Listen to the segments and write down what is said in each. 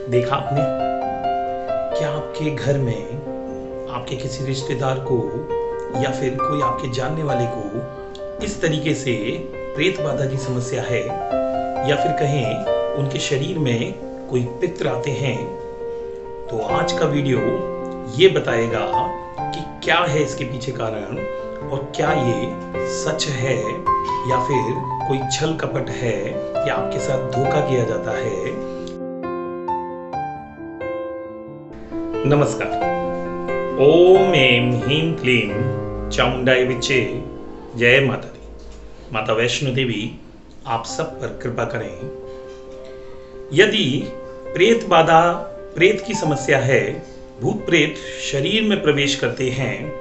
देखा आपने? क्या आपके घर में आपके किसी रिश्तेदार को या फिर कोई आपके जानने वाले को इस तरीके से प्रेत बाधा की समस्या है, या फिर कहें उनके शरीर में कोई पित्र आते हैं? तो आज का वीडियो ये बताएगा कि क्या है इसके पीछे कारण और क्या ये सच है या फिर कोई छल कपट है या आपके साथ धोखा किया जाता है। नमस्कार। ओम एम ह्रीं क्लीं चामुंडाय विचे। जय माता दी। माता वैष्णो देवी आप सब पर कृपा करें। यदि प्रेत बाधा, प्रेत की समस्या है, भूत प्रेत शरीर में प्रवेश करते हैं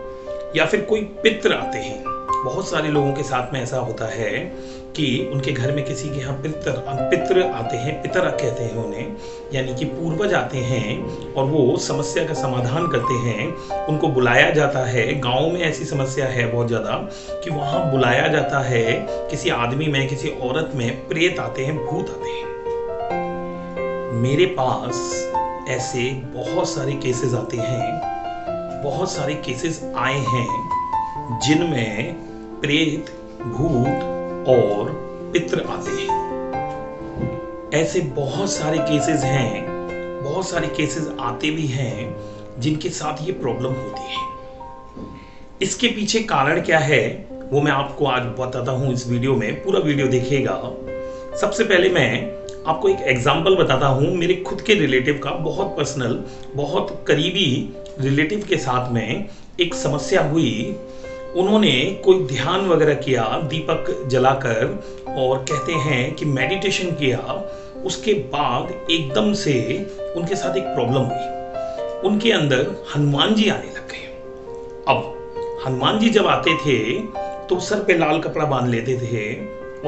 या फिर कोई पित्र आते हैं, बहुत सारे लोगों के साथ में ऐसा होता है कि उनके घर में किसी के यहाँ पित्र आते हैं, पितर कहते हैं उन्हें, यानी कि पूर्वज आते हैं और वो समस्या का समाधान करते हैं। उनको बुलाया जाता है। गांव में ऐसी समस्या है बहुत ज़्यादा कि वहाँ बुलाया जाता है, किसी आदमी में, किसी औरत में प्रेत आते हैं, भूत आते हैं। मेरे पास ऐसे बहुत सारे केसेस आते हैं, बहुत सारे केसेस आए हैं जिनमें प्रेत, भूत और पित्र आते हैं। ऐसे बहुत सारे केसेस हैं, बहुत सारे केसेस आते भी हैं जिनके साथ ये प्रॉब्लम होती है। इसके पीछे कारण क्या है वो मैं आपको आज बताता हूं इस वीडियो में। पूरा वीडियो देखिएगा। सबसे पहले मैं आपको एक एग्जाम्पल बताता हूं मेरे खुद के रिलेटिव का, बहुत पर्सनल, बहुत करीबी रिलेटिव के साथ में एक समस्या हुई। उन्होंने कोई ध्यान वगैरह किया, दीपक जलाकर, और कहते हैं कि मेडिटेशन किया। उसके बाद एकदम से उनके साथ एक प्रॉब्लम हुई। उनके अंदर हनुमान जी आने लग गए। अब हनुमान जी जब आते थे तो सर पे लाल कपड़ा बांध लेते थे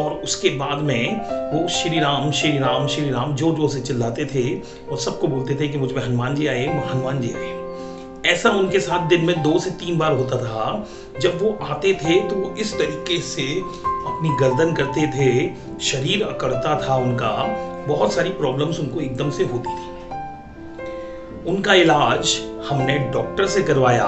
और उसके बाद में वो श्री राम श्री राम श्री राम जोर जोर से चिल्लाते थे और सबको बोलते थे कि मुझ पे हनुमान जी आए, हनुमान जी आए। ऐसा उनके साथ दिन में 2 से 3 बार होता था। जब वो आते थे तो वो इस तरीके से अपनी गर्दन करते थे, शरीर अकड़ता था उनका, बहुत सारी प्रॉब्लम्स उनको एकदम से होती थी। उनका इलाज हमने डॉक्टर से करवाया।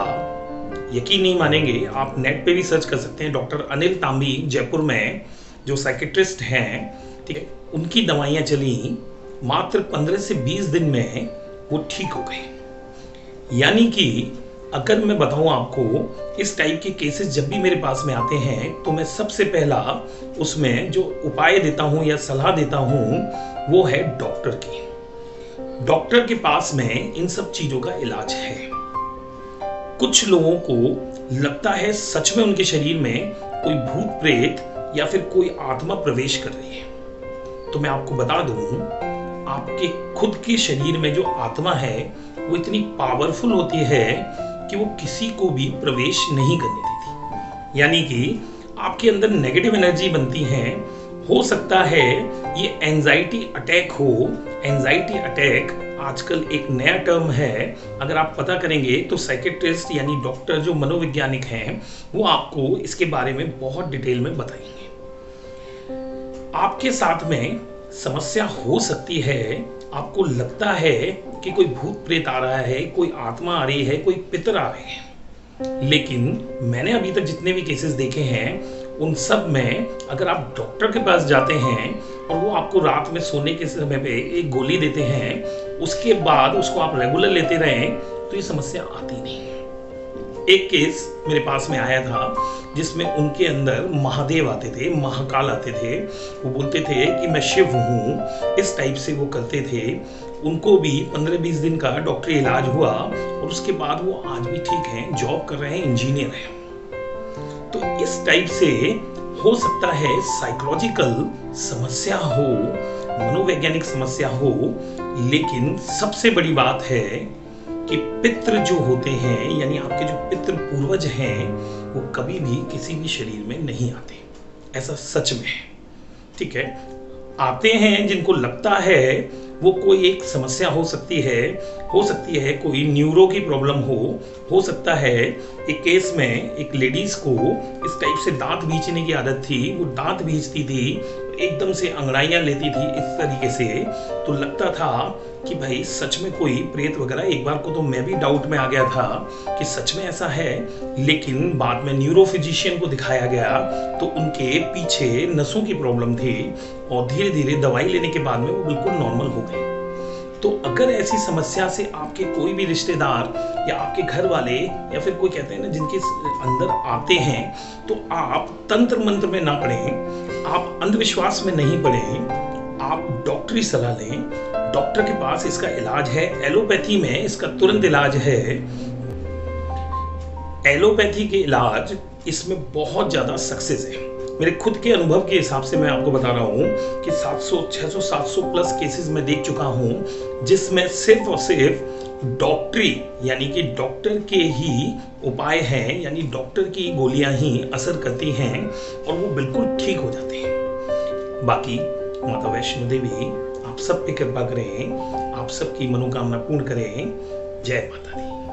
यकीन नहीं मानेंगे, आप नेट पे भी सर्च कर सकते हैं। डॉक्टर अनिल तांबी जयपुर में जो साइकेट्रिस्ट हैं, ठीक है, उनकी दवाइयाँ चली। मात्र 15 से 20 दिन में वो ठीक हो गए। यानी कि अगर मैं बताऊं आपको, इस टाइप के केसेस जब भी मेरे पास में आते हैं तो मैं सबसे पहला उसमें जो उपाय देता हूं या सलाह देता हूं वो है डॉक्टर की। डॉक्टर के पास में इन सब चीजों का इलाज है। कुछ लोगों को लगता है सच में उनके शरीर में कोई भूत प्रेत या फिर कोई आत्मा प्रवेश कर रही है। तो मैं आपको बता दूं, आपके खुद के शरीर में जो आत्मा है वो इतनी पावरफुल होती है कि वो किसी को भी प्रवेश नहीं करने देती। यानी कि आपके अंदर नेगेटिव एनर्जी बनती है। हो सकता है ये एंजाइटी अटैक हो। एंजाइटी अटैक आजकल एक नया टर्म है। अगर आप पता करेंगे तो साइकेट्रिस्ट यानी डॉक्टर जो मनोवैज्ञानिक हैं वो आपको इसके बारे में बहुत डिटेल में बताएंगे। आपके साथ में समस्या हो सकती है, आपको लगता है कि कोई भूत प्रेत आ रहा है, कोई आत्मा आ रही है, कोई पितर आ रहे हैं, लेकिन मैंने अभी तक जितने भी केसेस देखे हैं उन सब में अगर आप डॉक्टर के पास जाते हैं और वो आपको रात में सोने के समय पे एक गोली देते हैं, उसके बाद उसको आप रेगुलर लेते रहें तो ये समस्या आती नहीं है। एक केस मेरे पास में आया था जिसमें उनके अंदर महादेव आते थे, महाकाल आते थे। वो बोलते थे कि मैं शिव हूँ, इस टाइप से वो करते थे। उनको भी 15-20 दिन का डॉक्टरी इलाज हुआ और उसके बाद वो आज भी ठीक हैं, जॉब कर रहे हैं, इंजीनियर हैं। तो इस टाइप से हो सकता है साइकोलॉजिकल समस्या हो, मनोवैज्ञानिक समस्या हो, लेकिन सबसे बड़ी बात है कि पित्र जो होते हैं, यानी आपके जो पितृ पूर्वज हैं, वो कभी भी किसी भी शरीर में नहीं आते। ऐसा सच में है, ठीक है। आते हैं जिनको लगता है वो कोई एक समस्या हो सकती है कोई न्यूरो की प्रॉब्लम हो सकता है। एक केस में एक लेडीज को इस टाइप से दांत बींचने की आदत थी, वो दांत बींचती थी, एकदम से अंगड़ाइयाँ लेती थी इस तरीके से, तो लगता था कि भाई सच में कोई प्रेत वगैरह। एक बार को तो मैं भी डाउट में आ गया था कि सच में ऐसा है, लेकिन बाद में न्यूरो फिजिशियन को दिखाया गया तो उनके पीछे नसों की प्रॉब्लम थी और धीरे धीरे दवाई लेने के बाद में वो बिल्कुल नॉर्मल हो गए। तो अगर ऐसी समस्या से आपके कोई भी रिश्तेदार या आपके घर वाले या फिर कोई कहते हैं ना जिनके अंदर आते हैं, तो आप तंत्र मंत्र में ना पड़ें, आप अंधविश्वास में नहीं पड़ें, आप डॉक्टरी सलाह लें। डॉक्टर के पास इसका इलाज है। एलोपैथी में इसका तुरंत इलाज है। एलोपैथी के इलाज इसमें बहुत ज्यादा सक्सेस है। मेरे खुद के अनुभव के हिसाब से मैं आपको बता रहा हूं कि 700, 600, 700 प्लस केसेस मैं देख चुका हूं जिसमें सिर्फ और सिर्फ डॉक्टरी यानी कि डॉक्टर के ही उपाय हैं, यानी डॉक्टर की गोलियां ही असर करती हैं और वो बिल्कुल ठीक हो जाते हैं। बाकी माता वैष्णो देवी आप सब पे कृपा करें, आप सबकी मनोकामना पूर्ण करें। जय माता दी।